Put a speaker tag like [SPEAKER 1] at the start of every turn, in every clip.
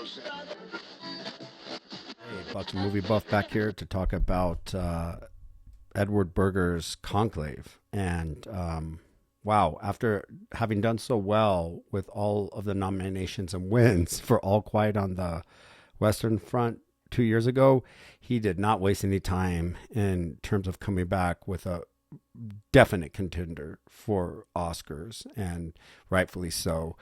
[SPEAKER 1] Hey, Bucks Movie Buff back here to talk about Edward Berger's Conclave. And wow, after having done so well with all of the nominations and wins for All Quiet on the Western Front 2 years ago, he did not waste any time in terms of coming back with a definite contender for Oscars, and rightfully so.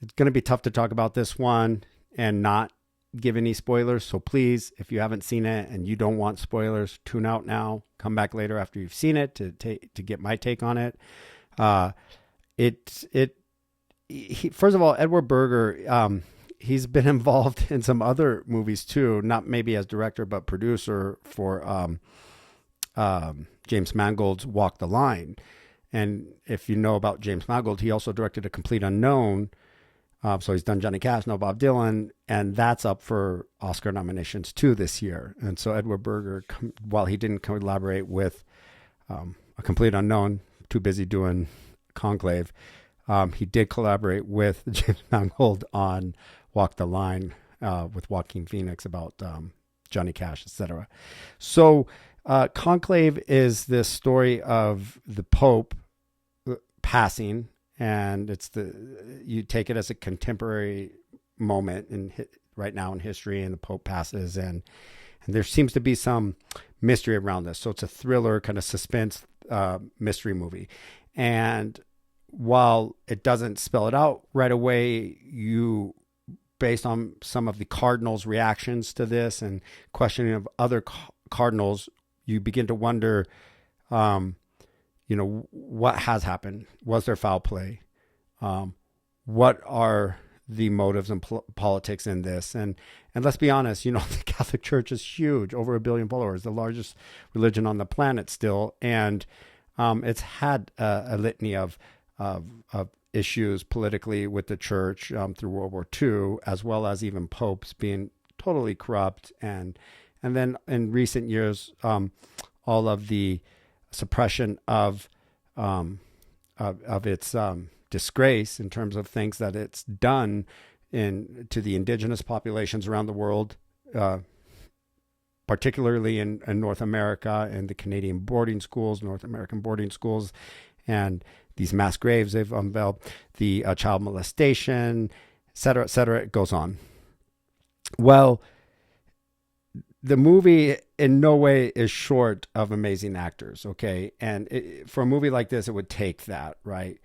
[SPEAKER 1] It's going to be tough to talk about this one and not give any spoilers. So please, if you haven't seen it and you don't want spoilers, tune out now. Come back later after you've seen it to get my take on it. First of all, Edward Berger, he's been involved in some other movies too, not maybe as director but producer for James Mangold's Walk the Line. And if you know about James Mangold, he also directed A Complete Unknown. So he's done Johnny Cash, no Bob Dylan, and that's up for Oscar nominations too this year. And so Edward Berger, while he didn't collaborate with A Complete Unknown, too busy doing Conclave, he did collaborate with James Mangold on Walk the Line with Joaquin Phoenix about Johnny Cash, etc. So Conclave is this story of the Pope passing, and you take it as a contemporary moment right now in history, and the Pope passes, and there seems to be some mystery around this. So it's a thriller kind of suspense mystery movie, and while it doesn't spell it out right away, based on some of the cardinals' reactions to this and questioning of other cardinals, you begin to wonder, what has happened? Was there foul play? What are the motives and politics in this? And let's be honest, the Catholic Church is huge, over 1 billion followers, the largest religion on the planet still. And it's had a litany of issues politically with the church through World War II, as well as even popes being totally corrupt. And then in recent years, all of the suppression of its disgrace in terms of things that it's done to the indigenous populations around the world, particularly in North America and the Canadian boarding schools, North American boarding schools, and these mass graves they've unveiled, the child molestation, et cetera, et cetera. It goes on. Well, the movie in no way is short of amazing actors, okay? And for a movie like this, it would take that, right?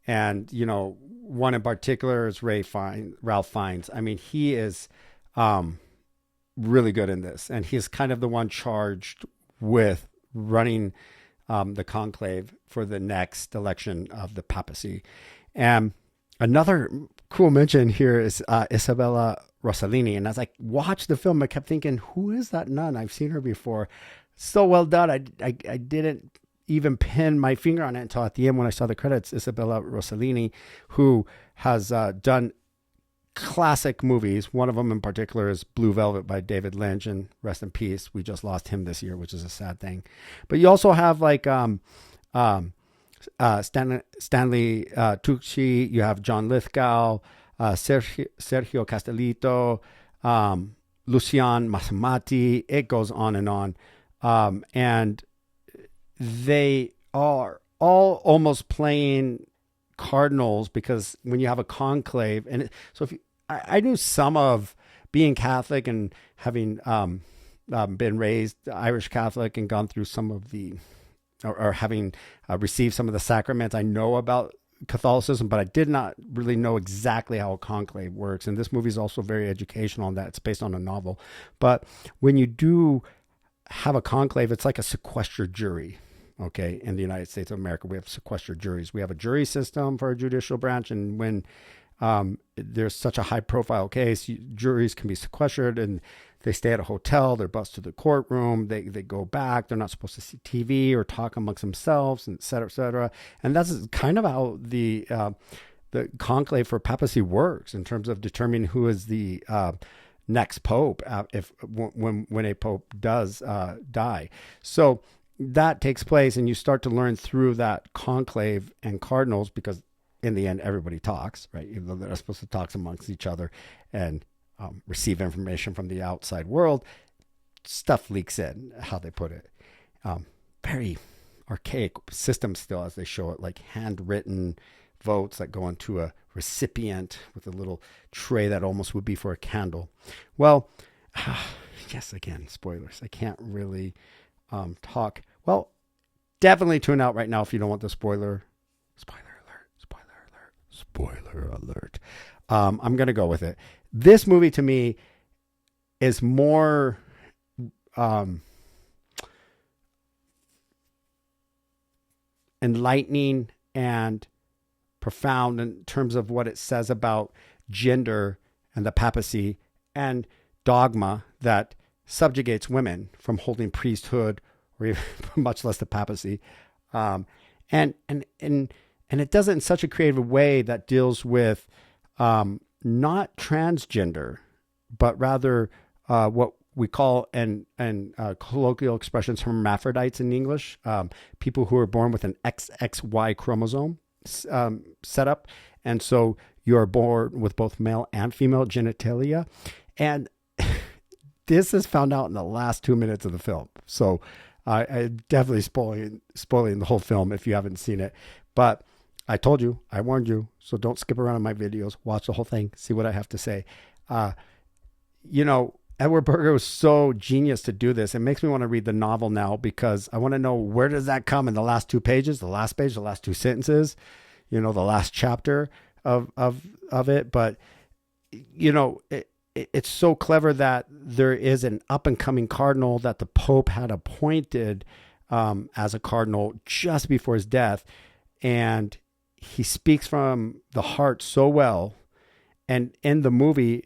[SPEAKER 1] And, one in particular is Ralph Fiennes. I mean, he is really good in this. And he's kind of the one charged with running the conclave for the next election of the papacy. And another cool mention here is Isabella Rossellini. And as I watched the film, I kept thinking, who is that nun? I've seen her before. So well done. I didn't even pin my finger on it until at the end when I saw the credits. Isabella Rossellini, who has done classic movies. One of them in particular is Blue Velvet by David Lynch, and rest in peace. We just lost him this year, which is a sad thing. But you also have like Stanley Tucci, you have John Lithgow, Sergio Castellito, Lucian Masamati. It goes on and on. And they are all almost playing cardinals, because when you have a conclave, so if I knew some of being Catholic and having been raised Irish Catholic and gone through some of or having received some of the sacraments, I know about Catholicism, but I did not really know exactly how a conclave works. And this movie is also very educational on that. It's based on a novel. But when you do have a conclave, it's like a sequestered jury. Okay, in the United States of America, we have sequestered juries. We have a jury system for our judicial branch, and when there's such a high-profile case, juries can be sequestered, and they stay at a hotel. They're bused to the courtroom. They go back. They're not supposed to see TV or talk amongst themselves, and et cetera, et cetera. And that's kind of how the conclave for papacy works in terms of determining who is the next pope when a pope does die. So that takes place, and you start to learn through that conclave and cardinals, because in the end, everybody talks, right? Even though they're supposed to talk amongst each other and receive information from the outside world, stuff leaks in, how they put it. Very archaic system still, as they show it, like handwritten votes that go into a recipient with a little tray that almost would be for a candle. Well, yes, again, spoilers. I can't really talk. Well, definitely tune out right now if you don't want the spoiler. Spoiler alert. I'm going to go with it. This movie to me is more enlightening and profound in terms of what it says about gender and the papacy and dogma that subjugates women from holding priesthood or even much less the papacy. And it does it in such a creative way that deals with not transgender, but rather what we call and colloquial expressions hermaphrodites in English, people who are born with an XXY chromosome setup. And so you're born with both male and female genitalia. And this is found out in the last 2 minutes of the film. So I definitely spoiling the whole film if you haven't seen it. But I told you, I warned you, so don't skip around in my videos. Watch the whole thing, see what I have to say. Edward Berger was so genius to do this. It makes me want to read the novel now because I want to know, where does that come in the last 2 pages, the last page, the last 2 sentences, the last chapter of it. But, it's so clever that there is an up and coming cardinal that the Pope had appointed as a cardinal just before his death. And he speaks from the heart so well. And in the movie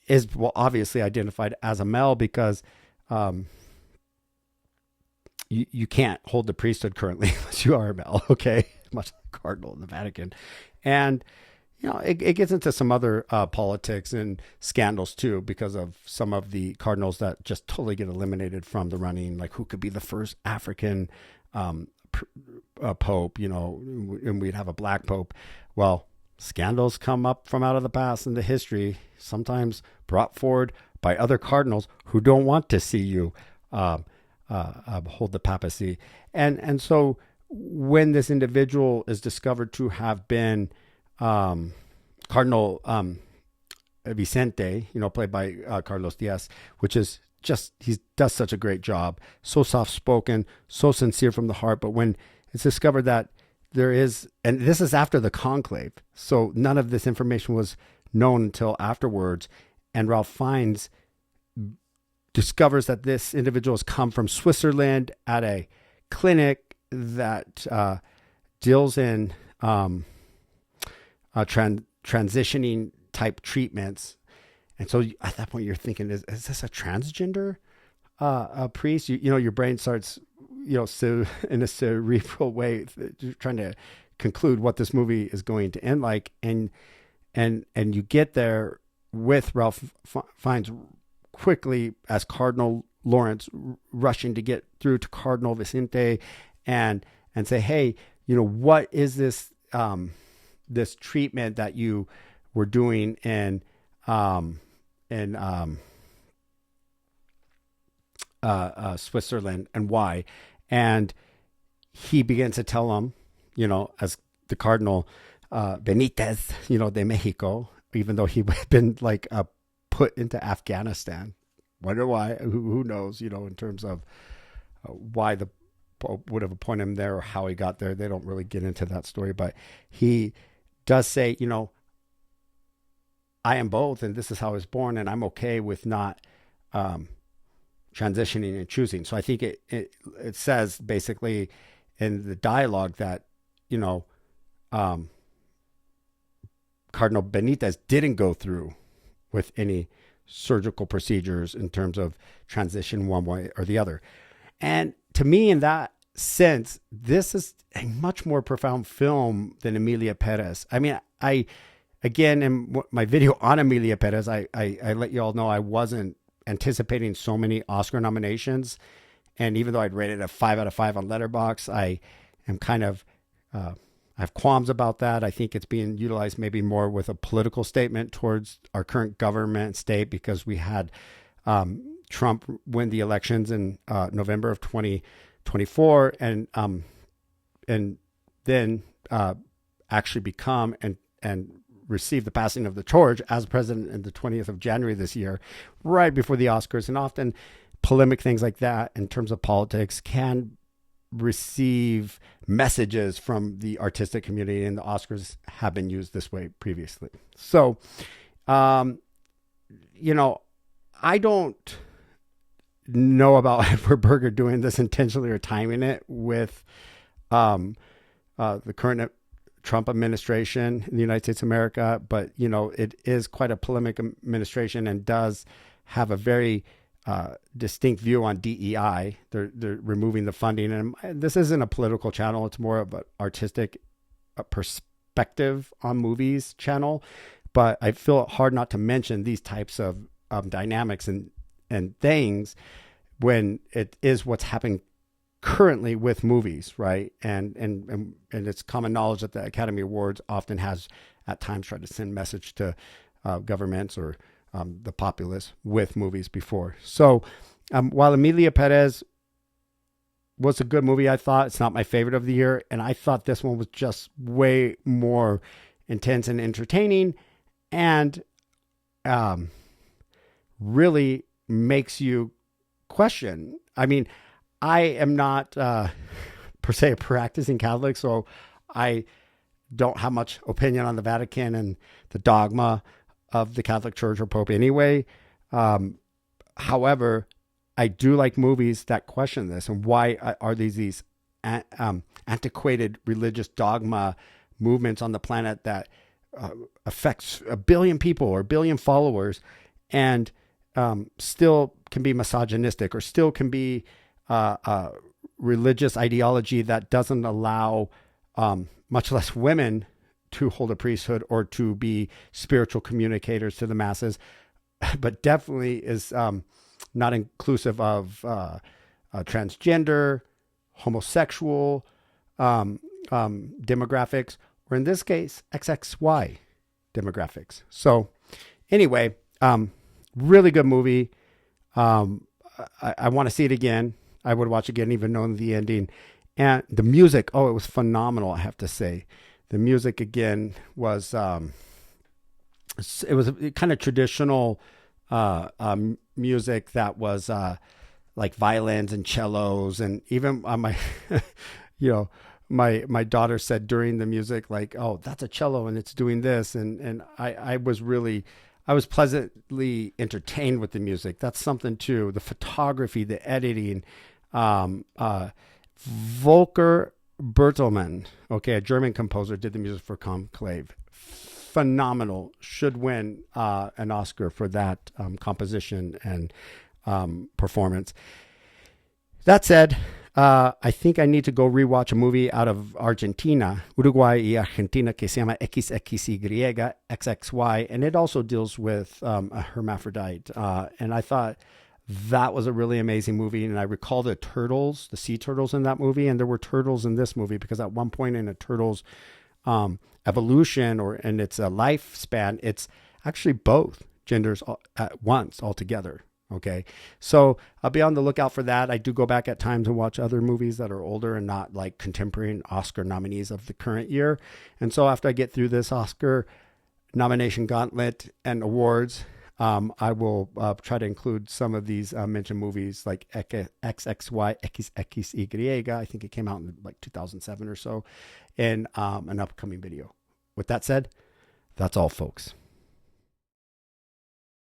[SPEAKER 1] is obviously identified as a male because you can't hold the priesthood currently unless you are a male, okay? Much like a cardinal in the Vatican. And, it gets into some other politics and scandals too, because of some of the cardinals that just totally get eliminated from the running, like who could be the first African pope, and we'd have a black pope. Well, scandals come up from out of the past into history, sometimes brought forward by other cardinals who don't want to see you hold the papacy. And so when this individual is discovered to have been Cardinal Vicente, played by Carlos Diaz, which is just, he does such a great job, so soft-spoken, so sincere from the heart. But when it's discovered that there is, and this is after the conclave, so none of this information was known until afterwards, and Ralph Fiennes discovers that this individual has come from Switzerland at a clinic that deals in transitioning type treatments. And so at that point you're thinking, is this a transgender priest? Your brain starts, so in a cerebral way, trying to conclude what this movie is going to end like. And you get there with Ralph Fiennes quickly as Cardinal Lawrence rushing to get through to Cardinal Vicente and say, hey, what is this, this treatment that you were doing in Switzerland, and why? And he begins to tell him, as the Cardinal Benitez, de Mexico, even though he had been put into Afghanistan. Wonder why? Who knows? In terms of why the Pope would have appointed him there or how he got there. They don't really get into that story, but he does say, I am both, and this is how I was born, and I'm okay with not transitioning and choosing. So I think it says basically in the dialogue that, Cardinal Benitez didn't go through with any surgical procedures in terms of transition one way or the other. And to me, in that sense, this is a much more profound film than Emilia Perez. I mean, again, in my video on Emilia Perez, I let you all know I wasn't anticipating so many Oscar nominations. And even though I'd rated a 5 out of 5 on Letterboxd, I am kind of I have qualms about that. I think it's being utilized maybe more with a political statement towards our current government state, because we had Trump win the elections in November of 2024, and then actually become and receive the passing of the torch as president in the 20th of January this year, right before the Oscars. And often polemic things like that in terms of politics can receive messages from the artistic community, and the Oscars have been used this way previously. So, you know, I don't know about Edward Berger doing this intentionally or timing it with the current Trump administration in the United States of America, but, you know, it is quite a polemic administration and does have a very distinct view on DEI. They're removing the funding, and this isn't a political channel. It's more of an artistic perspective on movies channel. But I feel it hard not to mention these types of dynamics and things when it is what's happening currently with movies, right? And it's common knowledge that the Academy Awards often has at times tried to send message to governments or the populace with movies before. So while Emilia Perez was a good movie, I thought it's not my favorite of the year. And I thought this one was just way more intense and entertaining, and really makes you question. I mean, I am not per se a practicing Catholic, so I don't have much opinion on the Vatican and the dogma of the Catholic Church or Pope anyway. However, I do like movies that question this, and why are these antiquated religious dogma movements on the planet that affects 1 billion people or 1 billion followers, and still can be misogynistic, or still can be religious ideology that doesn't allow much less women to hold a priesthood or to be spiritual communicators to the masses, but definitely is not inclusive of transgender, homosexual demographics, or in this case, XXY demographics. So anyway, really good movie. I want to see it again. I would watch again, even knowing the ending. And the music, it was phenomenal, I have to say. The music again was, it was a kind of traditional music that was like violins and cellos, and even my, my daughter said during the music, like, "Oh, that's a cello and it's doing this," and I was pleasantly entertained with the music. That's something too. The photography, the editing, Volker Bertelmann, a German composer, did the music for Conclave. Phenomenal. Should win an Oscar for that composition and performance. That said, I think I need to go rewatch a movie out of Argentina, Uruguay y Argentina, que se llama XXY, XXY, and it also deals with a hermaphrodite. And I thought that was a really amazing movie. And I recall the turtles, the sea turtles in that movie, and there were turtles in this movie, because at one point in a turtle's evolution or in its lifespan, it's actually both genders at once altogether. Okay, so I'll be on the lookout for that. I do go back at times and watch other movies that are older and not like contemporary Oscar nominees of the current year. And so after I get through this Oscar nomination gauntlet and awards, I will try to include some of these mentioned movies like XXY, XXY. I think it came out in like 2007 or so, in an upcoming video. With that said, that's all, folks.